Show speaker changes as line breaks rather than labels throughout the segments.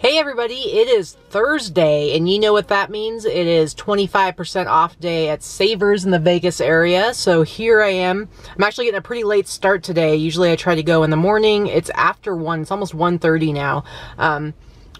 Hey everybody, it is Thursday, and you know what that means. It is 25% off day at Savers in the Vegas area. So here I am. I'm actually getting a pretty late start today. Usually I try to go in the morning. It's after 1, it's almost 1:30 now.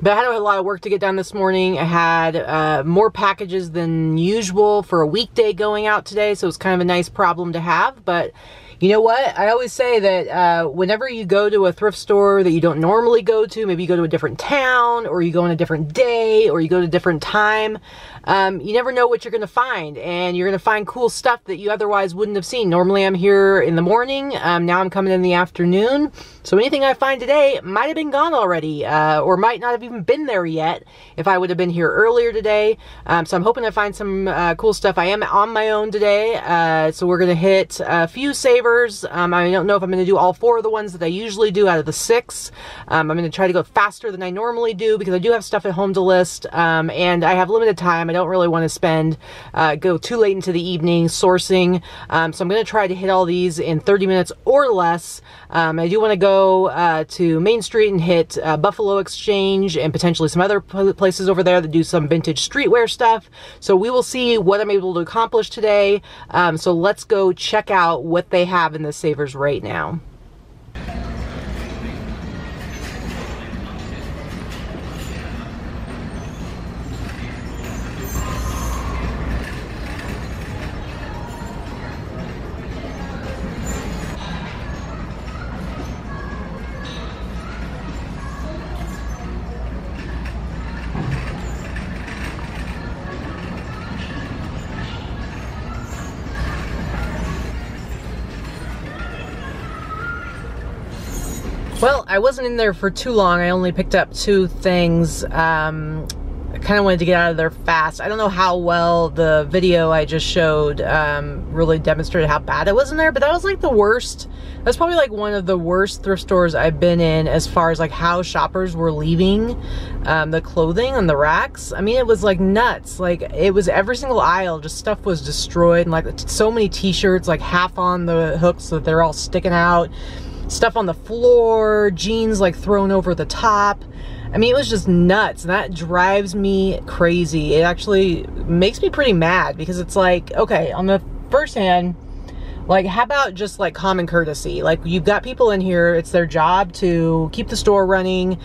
But I had a lot of work to get done this morning. I had more packages than usual for a weekday going out today, so it's kind of a nice problem to have. But you know what? I always say that whenever you go to a thrift store that you don't normally go to, maybe you go to a different town, or you go on a different day, or you go to a different time, you never know what you're going to find. And you're going to find cool stuff that you otherwise wouldn't have seen. Normally I'm here in the morning. Now I'm coming in the afternoon. So anything I find today might have been gone already, or might not have even been there yet if I would have been here earlier today. So I'm hoping to find some cool stuff. I am on my own today, so we're going to hit a few Savers. I don't know if I'm going to do all 4 of the ones that I usually do out of the 6. I'm going to try to go faster than I normally do because I do have stuff at home to list, and I have limited time. I don't really want to go too late into the evening sourcing, so I'm going to try to hit all these in 30 minutes or less. I do want to go to Main Street and hit Buffalo Exchange and potentially some other places over there that do some vintage streetwear stuff. So we will see what I'm able to accomplish today. So let's go check out what they have in the Savers right now. Well, I wasn't in there for too long. I only picked up 2 things. I kind of wanted to get out of there fast. I don't know how well the video I just showed really demonstrated how bad it was in there, but that was like the worst. That's probably like one of the worst thrift stores I've been in as far as like how shoppers were leaving the clothing on the racks. I mean, it was like nuts. Like it was every single aisle, just stuff was destroyed, and like so many t-shirts like half on the hooks so that they're all sticking out. Stuff on the floor, jeans like thrown over the top. I mean, it was just nuts, and that drives me crazy. It actually makes me pretty mad because it's like, okay, on the first hand, like, how about just like common courtesy? Like, you've got people in here, it's their job to keep the store running.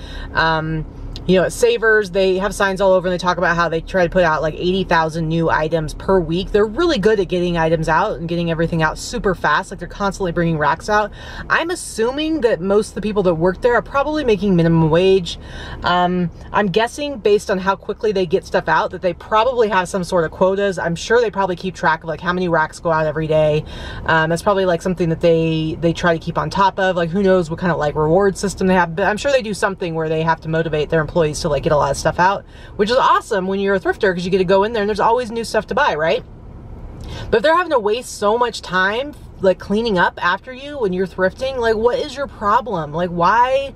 You know, at Savers, they have signs all over and they talk about how they try to put out like 80,000 new items per week. They're really good at getting items out and getting everything out super fast. Like, they're constantly bringing racks out. I'm assuming that most of the people that work there are probably making minimum wage. I'm guessing based on how quickly they get stuff out that they probably have some sort of quotas. I'm sure they probably keep track of like how many racks go out every day. That's probably like something that they try to keep on top of. Like, who knows what kind of like reward system they have, but I'm sure they do something where they have to motivate their employees to like get a lot of stuff out, which is awesome when you're a thrifter because you get to go in there and there's always new stuff to buy, right? But if they're having to waste so much time like cleaning up after you when you're thrifting, like, what is your problem? Like, why?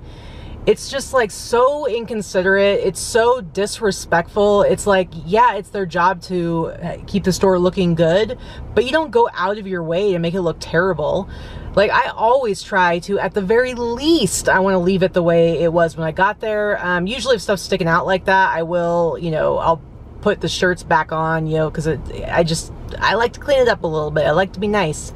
It's just like so inconsiderate. It's so disrespectful. It's like, yeah, it's their job to keep the store looking good, but you don't go out of your way to make it look terrible. Like, I always try to, at the very least, I want to leave it the way it was when I got there. Usually if stuff's sticking out like that, I will, you know, I'll put the shirts back on, you know, because I like to clean it up a little bit. I like to be nice.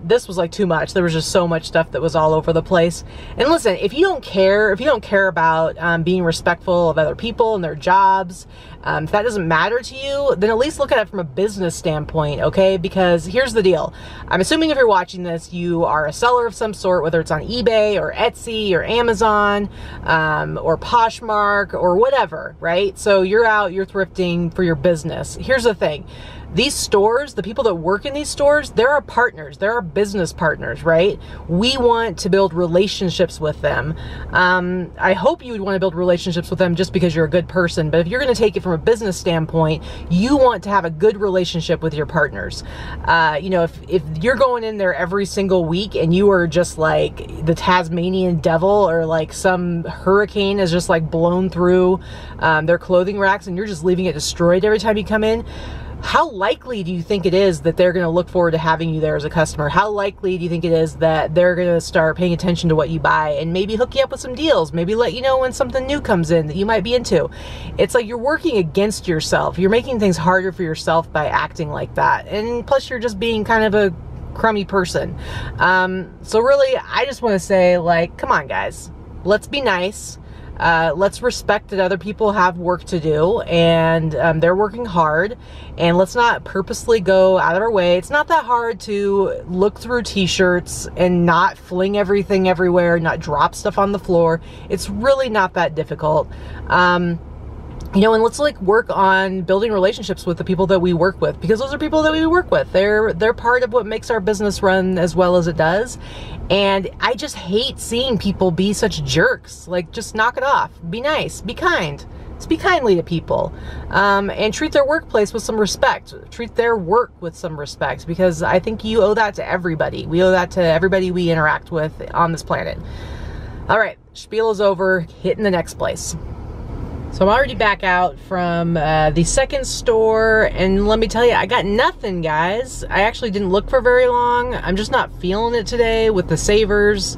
This was like too much. There was just so much stuff that was all over the place. And listen, if you don't care about being respectful of other people and their jobs, if that doesn't matter to you, then at least look at it from a business standpoint, okay? Because here's the deal. I'm assuming if you're watching this, you are a seller of some sort, whether it's on eBay or Etsy or Amazon, or Poshmark or whatever, right? So you're out, you're thrifting for your business. Here's the thing. These stores, the people that work in these stores, they're our partners. They're our business partners, right? We want to build relationships with them. I hope you would want to build relationships with them just because you're a good person. But if you're going to take it from a business standpoint, you want to have a good relationship with your partners. You know, if you're going in there every single week and you are just like the Tasmanian devil, or like some hurricane has just like blown through their clothing racks and you're just leaving it destroyed every time you come in, how likely do you think it is that they're going to look forward to having you there as a customer? How likely do you think it is that they're going to start paying attention to what you buy and maybe hook you up with some deals, maybe let you know when something new comes in that you might be into? It's like you're working against yourself. You're making things harder for yourself by acting like that. And plus you're just being kind of a crummy person. So really, I just want to say, like, come on guys, let's be nice. Let's respect that other people have work to do, and they're working hard, and let's not purposely go out of our way. It's not that hard to look through t-shirts and not fling everything everywhere, not drop stuff on the floor. It's really not that difficult. You know, and let's like work on building relationships with the people that we work with, because those are people that we work with. They're part of what makes our business run as well as it does. And I just hate seeing people be such jerks. Like, just knock it off. Be nice. Be kind. Speak kindly to people, and treat their workplace with some respect. Treat their work with some respect, because I think you owe that to everybody. We owe that to everybody we interact with on this planet. All right, spiel is over. Hitting the next place. So I'm already back out from the second store, and let me tell you, I got nothing, guys. I actually didn't look for very long. I'm just not feeling it today with the savers.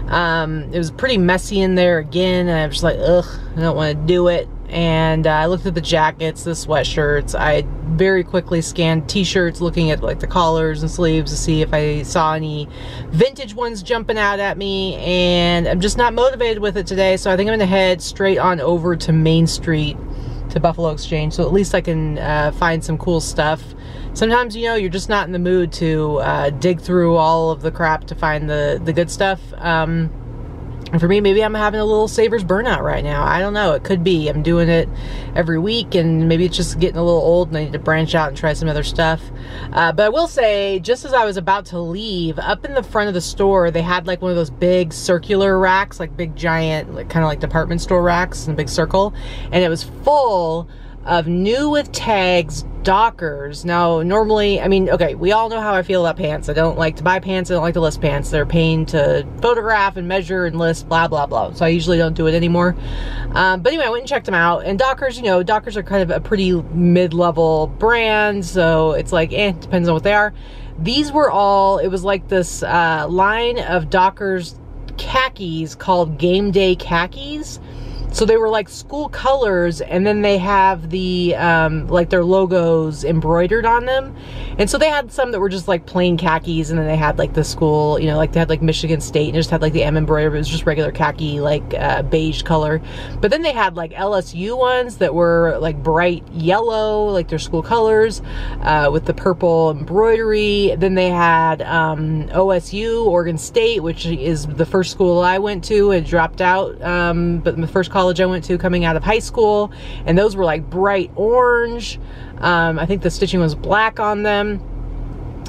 It was pretty messy in there again, and I'm just like, ugh, I don't want to do it. And I looked at the jackets, the sweatshirts. I very quickly scanned t-shirts, looking at like the collars and sleeves to see if I saw any vintage ones jumping out at me, and I'm just not motivated with it today. So I think I'm gonna head straight on over to Main Street to Buffalo Exchange, so at least I can find some cool stuff. Sometimes, you know, you're just not in the mood to dig through all of the crap to find the good stuff. And for me, maybe I'm having a little Savers burnout right now. I don't know. It could be. I'm doing it every week, and maybe it's just getting a little old and I need to branch out and try some other stuff. But I will say, just as I was about to leave, up in the front of the store, they had like one of those big circular racks, like big giant, like kind of like department store racks in a big circle. And it was full of new with tags Dockers. Now, normally, I mean, okay, we all know how I feel about pants. I don't like to buy pants. I don't like to list pants. They're a pain to photograph and measure and list, blah, blah, blah. So I usually don't do it anymore. But anyway, I went and checked them out. And Dockers, you know, Dockers are kind of a pretty mid-level brand. So it's like, depends on what they are. These were all, it was like this line of Dockers khakis called Game Day Khakis. So they were like school colors, and then they have the, like their logos embroidered on them. And so they had some that were just like plain khakis, and then they had like the school, you know, like they had like Michigan State, and it just had like the M embroidered, but it was just regular khaki, like beige color. But then they had like LSU ones that were like bright yellow, like their school colors, with the purple embroidery. Then they had OSU, Oregon State, which is the first school I went to. It dropped out, but the first college I went to coming out of high school, and those were like bright orange. I think the stitching was black on them.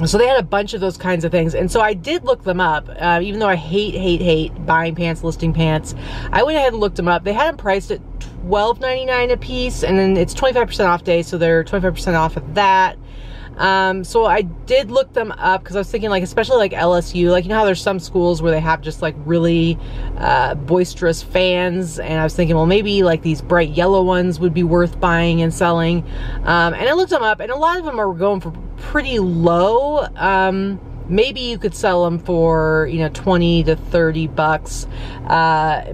So they had a bunch of those kinds of things, and so I did look them up. Even though I hate buying pants, listing pants, I went ahead and looked them up. They had them priced at $12.99 a piece, and then it's 25% off day, so they're 25% off of that. So I did look them up, because I was thinking, like, especially like LSU, like, you know how there's some schools where they have just like really boisterous fans, and I was thinking, well, maybe like these bright yellow ones would be worth buying and selling. And I looked them up, and a lot of them are going for pretty low. Maybe you could sell them for, you know, 20 to 30 bucks.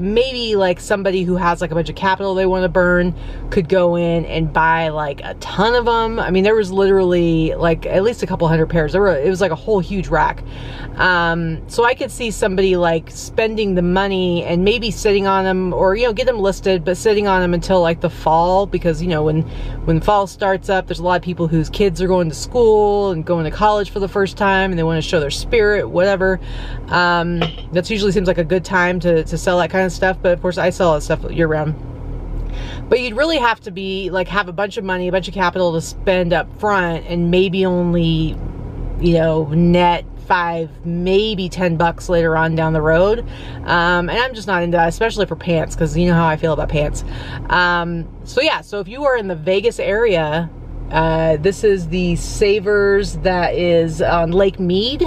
Maybe like somebody who has like a bunch of capital they want to burn could go in and buy like a ton of them. I mean, there was literally like at least a couple hundred pairs. It was like a whole huge rack. So I could see somebody like spending the money and maybe sitting on them, or, you know, get them listed, but sitting on them until like the fall, because, you know, when fall starts up, there's a lot of people whose kids are going to school and going to college for the first time, and they want to show their spirit, whatever. That usually seems like a good time to sell that kind of stuff, but of course I sell that stuff year round. But you'd really have to be like, have a bunch of money, a bunch of capital to spend up front, and maybe only, you know, net 5, maybe 10 bucks later on down the road. And I'm just not into that, especially for pants, because you know how I feel about pants. So yeah, so if you are in the Vegas area, This is the Savers that is on Lake Mead,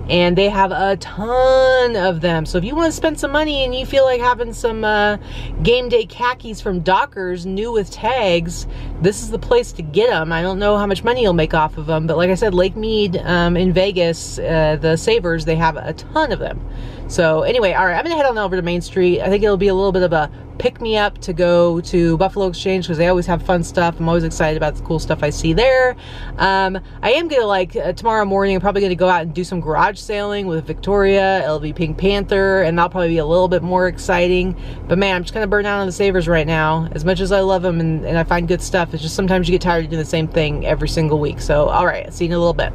and they have a ton of them. So if you want to spend some money and you feel like having some game day khakis from Dockers, new with tags, this is the place to get them. I don't know how much money you'll make off of them, but like I said, Lake Mead in Vegas, the Savers, they have a ton of them. So anyway, all right, I'm gonna head on over to Main Street. I think it'll be a little bit of a pick-me-up to go to Buffalo Exchange because they always have fun stuff. I'm always excited about the cool stuff I see there. I am gonna, like, tomorrow morning, I'm probably gonna go out and do some garage sailing with Victoria. It'll be Pink Panther, and that'll probably be a little bit more exciting. But man, I'm just kind of burnt out on the Savers right now. As much as I love them and I find good stuff, it's just sometimes you get tired of doing the same thing every single week. So, all right, see you in a little bit.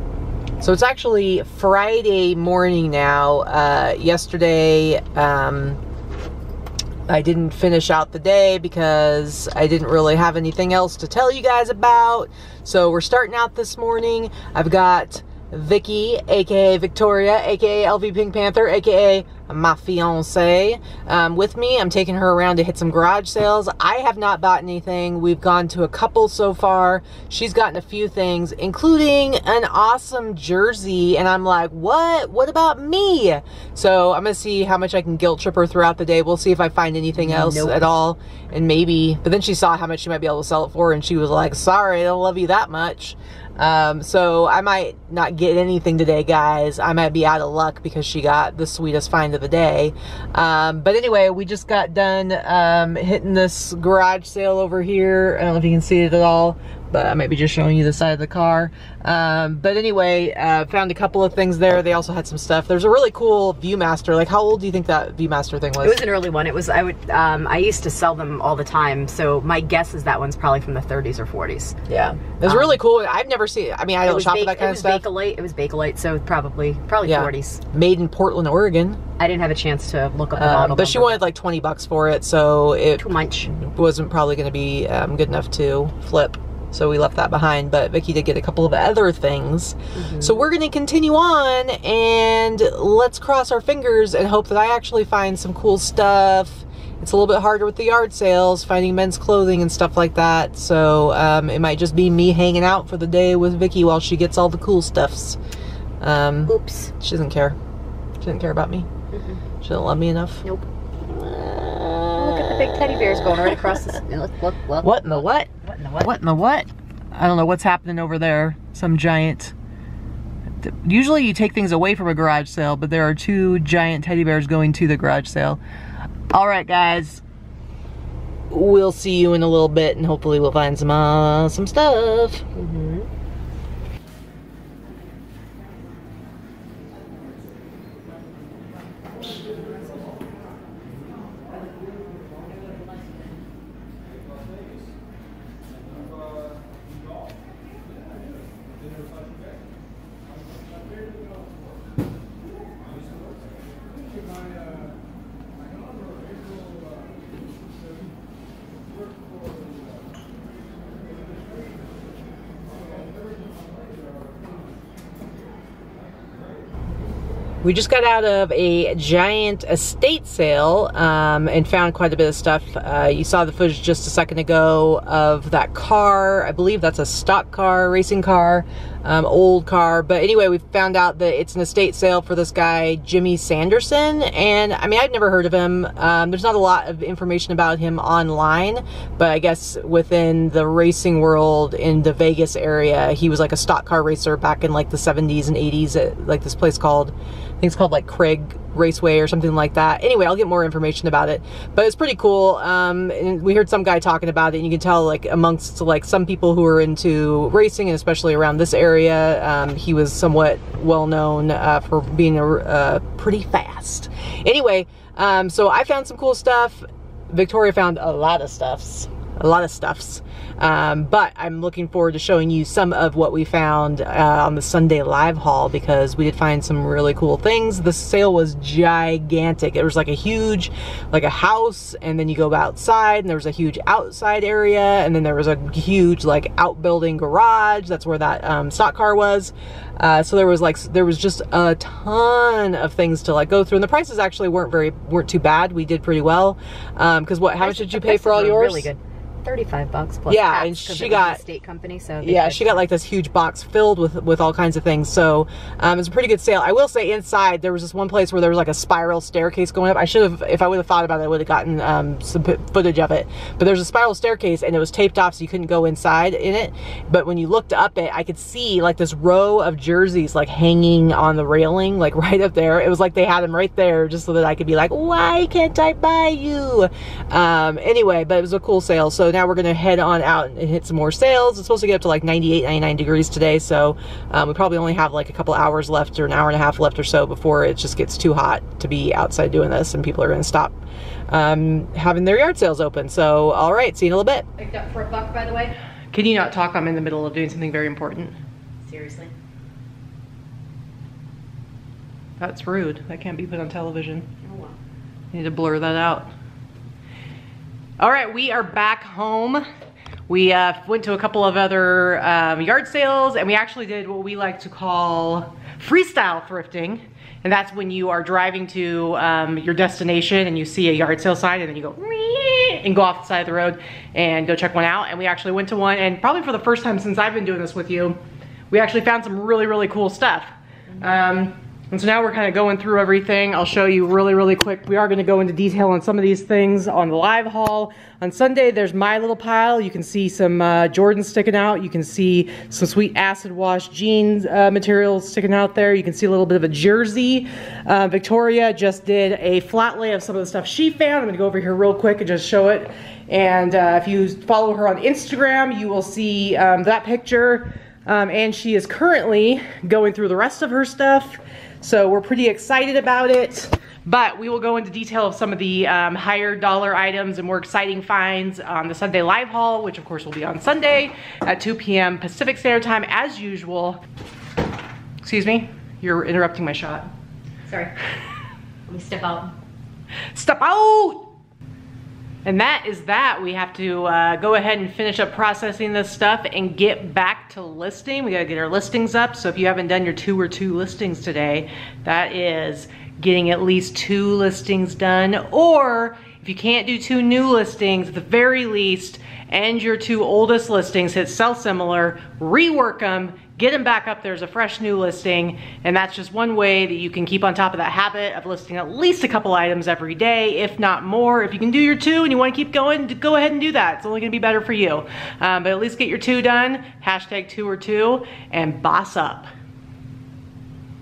So it's actually Friday morning now. Yesterday, I didn't finish out the day because I didn't really have anything else to tell you guys about. So we're starting out this morning. I've got Vicky, aka Victoria, aka LV Pink Panther, aka my fiance, with me. I'm taking her around to hit some garage sales. I have not bought anything. We've gone to a couple so far. She's gotten a few things, including an awesome jersey, and I'm like, what about me? So I'm gonna see how much I can guilt trip her throughout the day. We'll see if I find anything else at all, and maybe, but then she saw how much she might be able to sell it for, and she was like, sorry, I don't love you that much. So I might not get anything today, guys. I might be out of luck because she got the sweetest find of the day. But anyway, we just got done hitting this garage sale over here. I don't know if you can see it at all, but I might be just showing you the side of the car. But anyway, found a couple of things there. They also had some stuff. There's a really cool Viewmaster. Like, how old do you think that Viewmaster thing was?
It was an early one. It was, I used to sell them all the time. So my guess is that one's probably from the 30s or 40s.
Yeah. It was really cool. I've never seen it. I mean, I don't shop for that kind of stuff.
It was Bakelite, so probably yeah. 40s.
Made in Portland, Oregon.
I didn't have a chance to look up the model.
But she wanted like 20 bucks for it, so it
too much.
Wasn't probably going to be good enough to flip. So we left that behind, but Vicky did get a couple of other things. So we're going to continue on, and let's cross our fingers and hope that I actually find some cool stuff. It's a little bit harder with the yard sales, finding men's clothing and stuff like that. So it might just be me hanging out for the day with Vicky while she gets all the cool stuffs.
Oops.
She doesn't care. She doesn't care about me. She doesn't love me enough.
Nope. Look at the big teddy bears going right across the... Look.
What in the what?
What in the what?
What in the what? I don't know what's happening over there. Some giant... Usually you take things away from a garage sale, but there are two giant teddy bears going to the garage sale. All right, guys. We'll see you in a little bit, and hopefully we'll find some stuff. We just got out of a giant estate sale and found quite a bit of stuff. You saw the footage just a second ago of that car. I believe that's a stock car, racing car, old car. But anyway, we found out that it's an estate sale for this guy, Jimmy Sanderson. And I mean, I'd never heard of him. There's not a lot of information about him online, but I guess within the racing world in the Vegas area, he was like a stock car racer back in like the 70s and 80s at like this place called, I think it's called like Craig Raceway or something like that. Anyway, I'll get more information about it, but it's pretty cool. And we heard some guy talking about it, and you can tell like amongst like some people who are into racing, and especially around this area, he was somewhat well known for being pretty fast. Anyway, so I found some cool stuff. Victoria found a lot of stuffs. But I'm looking forward to showing you some of what we found on the Sunday live haul, because we did find some really cool things. The sale was gigantic. It was like a huge, like a house, and then you go outside and there was a huge outside area, and then there was a huge like outbuilding garage. That's where that stock car was. So there was just a ton of things to like go through, and the prices actually weren't too bad. We did pretty well. Because how much did you pay for all yours?
Really good. $35 plus
yeah,
tax,
and
'cause
she
it was
got
a state company, so
yeah, she got like this huge box filled with all kinds of things. So it's a pretty good sale. I will say inside there was this one place where there was like a spiral staircase going up. I should have, if I would have thought about it, I would have gotten some footage of it. But there's a spiral staircase and it was taped off so you couldn't go inside in it. But when you looked up it, I could see like this row of jerseys like hanging on the railing, like right up there. It was like they had them right there just so that I could be like, why can't I buy you? Anyway, but it was a cool sale. So now we're gonna head on out and hit some more sales. It's supposed to get up to like 98, 99 degrees today. So we probably only have like a couple hours left or an hour and a half left or so before it just gets too hot to be outside doing this and people are gonna stop having their yard sales open. So, all right, see you in a little bit.
Picked up for $1, by the way.
Can you not talk? I'm in the middle of doing something very important.
Seriously?
That's rude. That can't be put on television.
Oh, well.
You need to blur that out. All right, we are back home. We went to a couple of other yard sales, and we actually did what we like to call freestyle thrifting. And that's when you are driving to your destination and you see a yard sale sign and then you go and go off the side of the road and go check one out. And we actually went to one, and probably for the first time since I've been doing this with you, we actually found some really, really cool stuff. And so now we're kind of going through everything. I'll show you really, really quick. We are going to go into detail on some of these things on the live haul. On Sunday, there's my little pile. You can see some Jordans sticking out. You can see some sweet acid wash jeans materials sticking out there. You can see a little bit of a jersey. Victoria just did a flat lay of some of the stuff she found. I'm going to go over here real quick and just show it. And if you follow her on Instagram, you will see that picture. And she is currently going through the rest of her stuff. So we're pretty excited about it, but we will go into detail of some of the higher dollar items and more exciting finds on the Sunday live haul, which of course will be on Sunday at 2 p.m. Pacific Standard Time as usual. Excuse me, you're interrupting my shot.
Sorry. Let me step out.
Step out! And that is that. We have to go ahead and finish up processing this stuff and get back to listing. We gotta get our listings up. So if you haven't done your 2 or 2 listings today, that is getting at least 2 listings done. Or if you can't do 2 new listings, at the very least, end your 2 oldest listings, hit sell similar, rework them, get them back up there as a fresh new listing. And that's just one way that you can keep on top of that habit of listing at least a couple items every day, if not more. If you can do your 2 and you want to keep going, go ahead and do that. It's only going to be better for you. But at least get your 2 done, hashtag 2 or 2, and boss up.